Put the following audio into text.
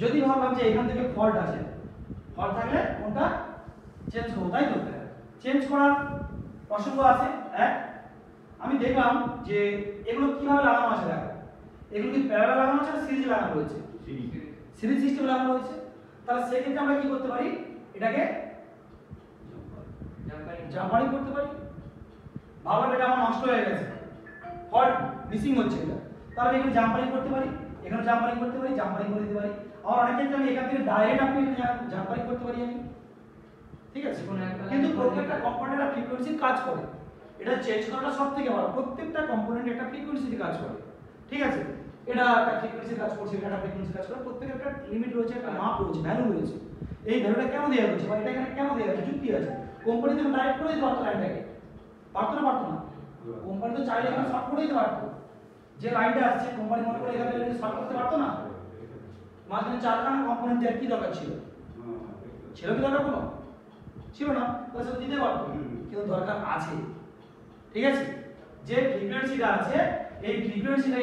যদি ভাবলাম যে এখান থেকে ফল্ট আছে, ফল্ট থাকলে কোনটা চেঞ্জ করবো, তাই তো? চেঞ্জ করার প্রসঙ্গ আছে এক। আমি দেখলাম যে এগুলো কিভাবে লাগানো আছে, দেখো এগুলো কি প্যারালাল লাগানো আছে না সিরিজে লাগানো রয়েছে? সিরিজ সিস্টেমে লাগানো রয়েছে। তাহলে সেক্ষেত্রে আমরা কি করতে পারি, এটাকে জাম্পারিং করতে পারি। ভাবলাম এটা আমার নষ্ট হয়ে গেছে, ফল্ট মিসিং হচ্ছে এটা, তাহলে আমি এখানে জাম্পারিং করতে পারি, এখানে জাম্পারিং করতে পারি, জাম্পারিং করে দিতে পারি। আবার অনেক ক্ষেত্রে আমি এখান থেকে ডাইরেক্ট আপনি জাম্পারিং করতে পারি আমি, ঠিক আছে? কিন্তু প্রত্যেকটা কম্পোনেন্ট একটা ফ্রিকোয়েন্সির কাজ করে, এটা চেঞ্জ করাটা সবথেকে ভালো। প্রত্যেকটা কম্পোনেন্ট একটা ফ্রিকোয়েন্সিতে কাজ করে, ঠিক আছে? এটা একটা ফ্রিকোয়েন্সির কাজ করছে, এটা একটা ফ্রিকোয়েন্সির কাজ করে, প্রত্যেকের একটা লিমিট রয়েছে, একটা মাপ রয়েছে, ভ্যালু রয়েছে। এই ভ্যালুটা কেন দেওয়া হচ্ছে বা এটা এখানে কেন দেওয়া হচ্ছে, যুক্তি আছে। কোম্পানি তো ডাইরেক্ট করে দিতে পারতো লাইনটাকে, পারতো না? পারতো না। কোম্পানি তো চাইলে এখানে শর্ট করে দিতে পারতো, যে লাইনটা আসছে কোম্পানি মনে করে এখানে শর্ট করতে পারতো না? মাঝখানে চারখানা কম্পোনেন্ট দেওয়ার কি দরকার ছিল? ছিল কি দরকার কোনো? ছিল না, তাহলে সেটা দিতে পারতো, কিন্তু দরকার আছে, ঠিক আছে? যে ফ্রিকোয়েন্সিটা আছে এই ফ্রিকোয়েন্সিটা